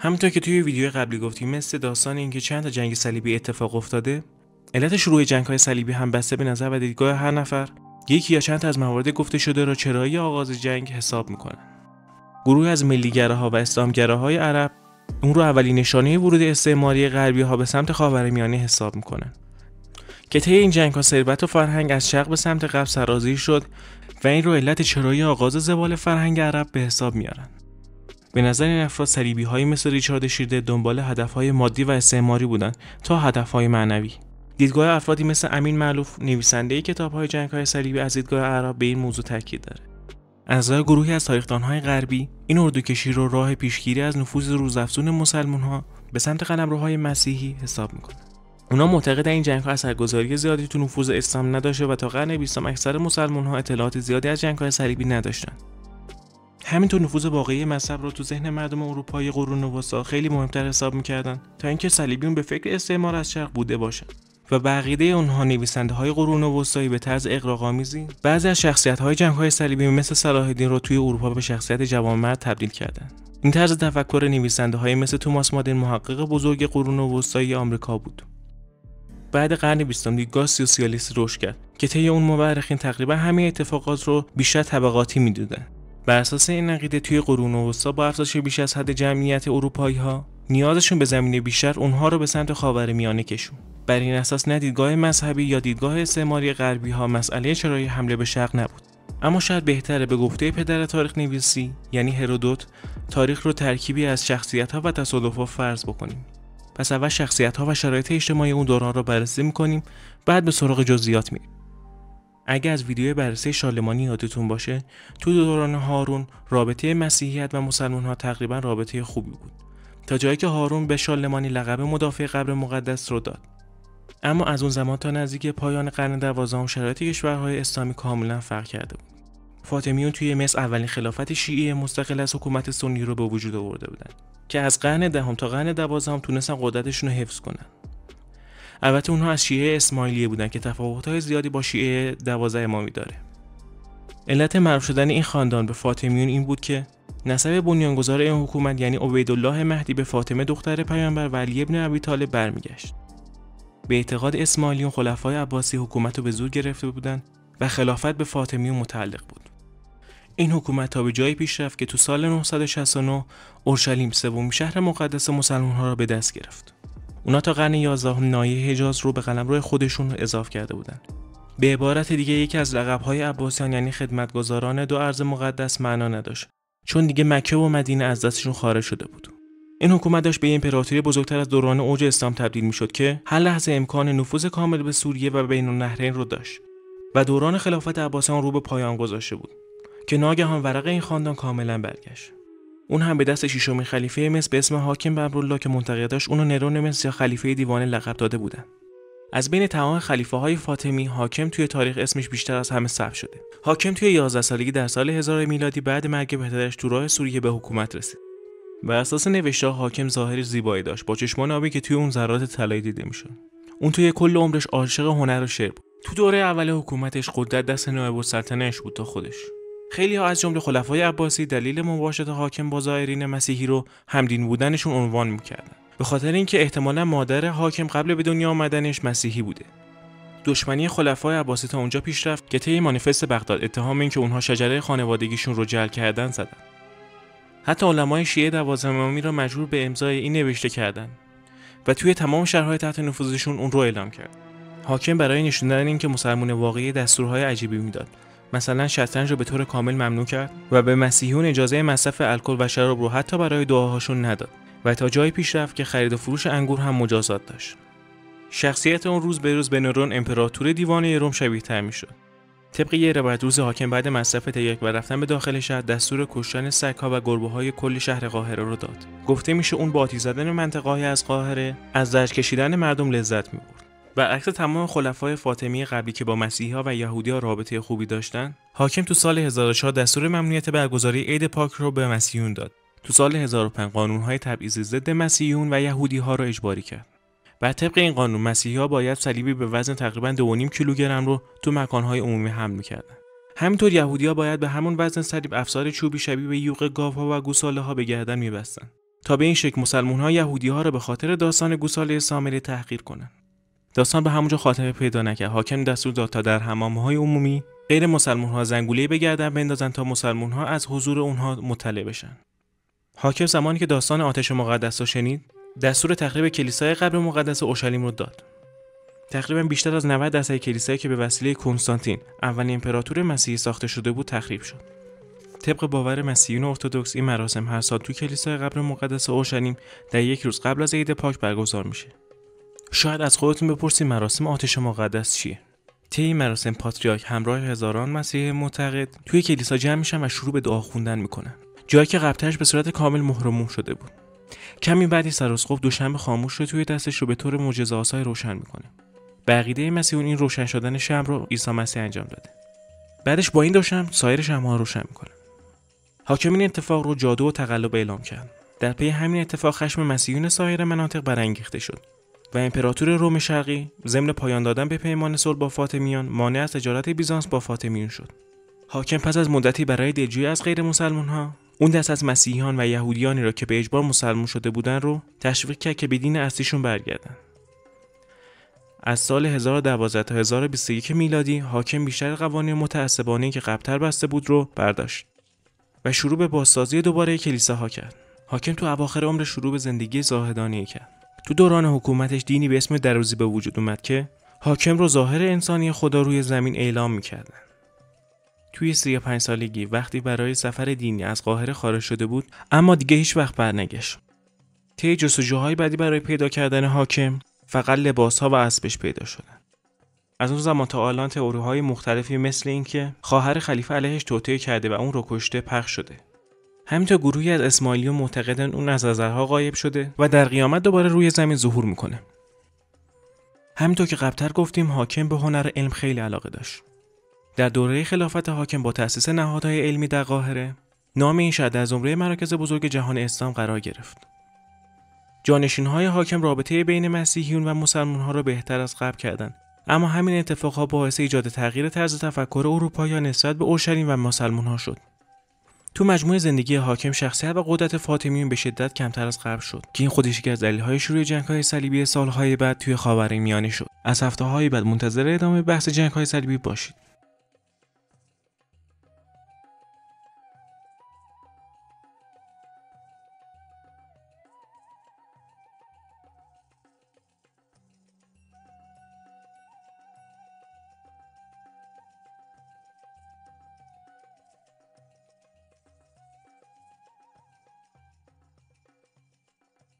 همونطور که توی ویدیو قبلی گفتیم، مثل داستان اینکه چند تا جنگ صلیبی اتفاق افتاده، علت شروع جنگ‌های صلیبی هم بسته به نظر و دیدگاه هر نفر یکی یا چند تا از موارد گفته شده را چرایی آغاز جنگ حساب می‌کنن. گروهی از ملی‌گراها و اسلامگراهای عرب اون رو اولین نشانه ورود استعماری غربی‌ها به سمت خاورمیانه حساب می‌کنن. که طی این جنگ‌ها ثروت و فرهنگ از شرق به سمت غرب سرازیر شد و این رو علت چرایی آغاز زوال فرهنگ عرب به حساب میارن. به نظر این افراد صلیبی‌هایی مثل ریچارد شیرده دنبال هدف‌های مادی و استعماری بودند تا هدف‌های معنوی. دیدگاه افرادی مثل امین معلوف، نویسنده کتاب‌های جنگ‌های صلیبی، از دیدگاه عرب به این موضوع تاکید داره. از نظر گروهی از تاریخ‌دان‌های غربی، این اردوکشی رو راه پیشگیری از نفوذ روزافزون مسلمان‌ها به سمت قلمروهای مسیحی حساب می‌کنند. اونا معتقدن این جنگ‌ها اثرگذاری زیادی تو نفوذ اسلام نداشته و تا قرن 20 اکثر مسلمان‌ها اطلاعات زیادی از جنگ‌های صلیبی نداشتن. همینطور نفوذ واقعی مذهب رو تو ذهن مردم اروپایی قرون وسطا خیلی مهمتر حساب می‌کردن تا اینکه صلیبیون به فکر استعمار از شرق بوده باشن. و به عقیده اونها نویسنده‌های قرون وسطایی به طرز اغراق‌آمیزی بعضی از شخصیت‌های جنگ‌های صلیبی مثل صلاح الدین رو توی اروپا به شخصیت جوانمرد تبدیل کردن. این طرز تفکر نویسنده‌های مثل توماس مادن، محقق بزرگ قرون وسطایی آمریکا بود. بعد قرن 20 دیدگاه سوسیالیست رشد کرد که طی اون مورخین تقریبا همه اتفاقات رو بیشتر طبقاتی می‌دیدن. بر اساس این عقیده توی قرون وسطا با افزایش بیش از حد جمعیت اروپایی‌ها، نیازشون به زمینه بیشتر اونها رو به سمت خاورمیانه کشوند. بر این اساس نه دیدگاه مذهبی یا دیدگاه استعماری غربی‌ها مسئله چرایی حمله به شرق نبود. اما شاید بهتره به گفته پدر تاریخ نویسی یعنی هرودوت، تاریخ رو ترکیبی از شخصیت‌ها و تصادف‌ها فرض بکنیم. پس اول شخصیت‌ها و شرایط اجتماعی اون دوران رو بررسی می‌کنیم، بعد به سراغ جزئیات میریم. اگه از ویدیو بررسی شارلمانی یادتون باشه، تو دوران هارون رابطه مسیحیت و مسلمان‌ها تقریبا رابطه خوبی بود، تا جایی که هارون به شارلمانی لقب مدافع قبر مقدس رو داد. اما از اون زمان تا نزدیک پایان قرن 12 شرایط کشورهای اسلامی کاملا فرق کرده بود. فاطمیون توی مصر اولین خلافت شیعی مستقل از حکومت سنی رو به وجود آورده بودند که از قرن 10 تا قرن 12 تونستن قدرتشون رو حفظ کنن. البته اونها از شیعه اسماعیلیه بودن که تفاوت‌های زیادی با شیعه 12 امامی داره. علت معروف شدن این خاندان به فاطمیون این بود که نسب بنیانگذار این حکومت یعنی عبیدالله مهدی به فاطمه دختر پیامبر و علی ابن ابی طالب برمیگشت. به اعتقاد اسماعیلیون خلفای عباسی حکومت رو به زور گرفته بودند و خلافت به فاطمیون متعلق بود. این حکومت تا به جایی پیش رفت که تو سال 969 اورشلیم سومین شهر مقدس مسلمان‌ها را به دست گرفت. اونا تا قرن 11 ناحیه حجاز رو به قلمرو خودشون اضافه کرده بودند. به عبارت دیگه یکی از لقب‌های عباسیان یعنی خدمتگزاران دو ارض مقدس معنا نداشت، چون دیگه مکه و مدینه از دستشون خارج شده بود. این حکومت داشت به امپراتوری بزرگتر از دوران اوج اسلام تبدیل میشد که هر لحظه امکان نفوذ کامل به سوریه و بین النهرین رو داشت و دوران خلافت عباسیان رو به پایان گذاشته بود که ناگهان ورق این خاندان کاملا برگشت. اون هم به دست ششمین خلیفه مصر به اسم حاکم بابرالله که منتقداش اونو نرون مصر یا خلیفه دیوانه لقب داده بودن. از بین تمام خلیفه‌های فاطمی حاکم توی تاریخ اسمش بیشتر از همه ثبت شده. حاکم توی 11 سالگی در سال 1000 میلادی بعد مرگ پدرش تو راه سوریه به حکومت رسید. بر اساس نوشته حاکم ظاهری زیبایی داشت با چشمان آبی که توی اون ذرات طلایی دیده میشد. اون توی کل عمرش عاشق هنر و شعر بود. تو دوره اول حکومتش قدرت دست نایب السلطنه‌اش بود تا خودش. خیلی‌ها از جمله خلفای عباسی دلیل مباشرت حاکم با زائرین مسیحی رو همدین بودنشون عنوان می‌کردن. به خاطر اینکه احتمالاً مادر حاکم قبل به دنیا آمدنش مسیحی بوده. دشمنی خلفای عباسی تا اونجا پیش رفت که طی مانیفست بغداد اتهام این که اونها شجره خانوادگیشون رو جعل کردن زدن. حتی علمای شیعه 12 امامی را مجبور به امضای این نوشته کردند و توی تمام شهرهای تحت نفوذشون اون رو اعلام کرد. حاکم برای نشون دادن اینکه مسلمان واقعی دستورهای عجیبی میداد. مثلا شطرنج رو به طور کامل ممنوع کرد و به مسیحیون اجازه مصرف الکل و شراب رو حتی برای دعاهاشون نداد و تا جایی پیش رفت که خرید و فروش انگور هم مجازات داشت. شخصیت اون روز به روز به نرون امپراتور دیوانه روم شبیه‌تر میشد. طبق یه روایت روز حاکم بعد مصرف تریاک و رفتن به داخل شهر دستور کشتن سگ‌ها و گربه‌های کل شهر قاهره رو داد. گفته میشه اون با آتش زدن منطقه‌های از قاهره از درج کشیدن مردم لذت می‌برد. برعکس تمام خلفای فاطمی قبلی که با مسیحی‌ها و یهودی‌ها رابطه خوبی داشتن، حاکم تو سال 1004 دستور ممنوعیت برگزاری عید پاک رو به مسیحیون داد. تو سال 1005 قانون‌های تبعیض ضد مسیحیون و یهودی‌ها رو اجباری کرد. بر طبق این قانون مسیحی‌ها باید صلیبی به وزن تقریباً 2.5 کیلوگرم رو تو مکان‌های عمومی حمل می‌کردن. همینطور یهودی‌ها باید به همون وزن صلیب افسار چوبی شبیه به یوغ گاوها و گوساله‌ها به گردن می‌بستن. تا به این شکل مسلمان‌ها یهودی‌ها را به خاطر داستان گوساله سامری تحقیر کنند. داستان به همونجا خاتمه پیدا نکرد. حاکم دستور داد تا در حمام‌های عمومی غیر مسلمان‌ها زنگوله به گردن بندازن تا مسلمان‌ها از حضور اونها مطلع بشن. حاکم زمانی که داستان آتش مقدس را شنید، دستور تخریب کلیسای قبر مقدس اورشلیم رو داد. تقریبا بیشتر از 90% کلیسایی که به وسیله کنستانتین اولین امپراتور مسیحی ساخته شده بود تخریب شد. طبق باور مسیحیان ارتدوکس این مراسم هر سال توی کلیسای قبر مقدس اورشلیم در یک روز قبل از عید پاک برگزار میشه. شاید از خودتون بپرسید مراسم آتش مقدس چیه؟ طی این مراسم پاتریارک همراه هزاران مسیحی معتقد توی کلیسا جمع میشن و شروع به دعا خوندن میکنن. جایی که قبلش به صورت کامل مهرموم شده بود. کمی بعدی سراسقف دوشنبه خاموش رو توی دستش رو به طور معجزه‌آسای روشن میکنه. به عقیده مسیحیان این روشن شدن شمع رو عیسی مسیح انجام داده. بعدش با این دو شمع سایر شمع‌ها رو روشن میکنه. حاکم این اتفاق رو جادو و تقلب اعلام کرد. در پی همین اتفاق خشم مسیحیان سایر مناطق برانگیخته شد و امپراتور روم شرقی ضمن پایان دادن به پیمان صلح با فاطمیان مانع از تجارت بیزانس با فاطمیون شد. حاکم پس از مدتی برای دلجویی از غیر مسلمان‌ها اون دست از مسیحیان و یهودیانی را که به اجبار مسلمان شده بودن رو تشویق کرد که به دین اصلیشون برگردن. از سال 1012 تا 1021 میلادی حاکم بیشتر قوانین متعصبانه‌ای که قبل‌تر بسته بود رو برداشت و شروع به بازسازی دوباره کلیساها کرد. حاکم تو اواخر عمر شروع به زندگی زاهدانه‌ای کرد. تو دوران حکومتش دینی به اسم دروزی به وجود اومد که حاکم رو ظاهر انسانی خدا روی زمین اعلام می‌کردن. توی 35 سالگی وقتی برای سفر دینی از قاهره خارج شده بود، اما دیگه هیچ وقت برنگشت. طی جستجوهای بعدی برای پیدا کردن حاکم، فقط لباس‌ها و اسبش پیدا شدن. از اون زمان تا الان تئوری‌های مختلفی مثل این که خواهر خلیفه علیهش توطئه کرده و اون رو کشته پخش شده. همینطور گروهی از اسماعیلیون معتقدن اون از نظرها غایب شده و در قیامت دوباره روی زمین ظهور میکنه. همینطور که قبلتر گفتیم حاکم به هنر علم خیلی علاقه داشت. در دوره خلافت حاکم با تأسیس نهادهای علمی در قاهره، نام این شهر در زمره مراکز بزرگ جهان اسلام قرار گرفت. جانشین‌های حاکم رابطه بین مسیحیون و مسلمان‌ها را بهتر از قبل کردند، اما همین اتفاقها باعث ایجاد تغییر طرز تفکر اروپاییان نسبت به اورشلیم و مسلمان‌ها شد. تو مجموع زندگی حاکم شخصیت و قدرت فاطمیون به شدت کمتر از قبل شد که این خودش یکی از دلایل شروع جنگ‌های صلیبی سال‌های بعد توی خاورمیانه شد. از هفته‌های بعد منتظر ادامه بحث جنگ‌های صلیبی باشید.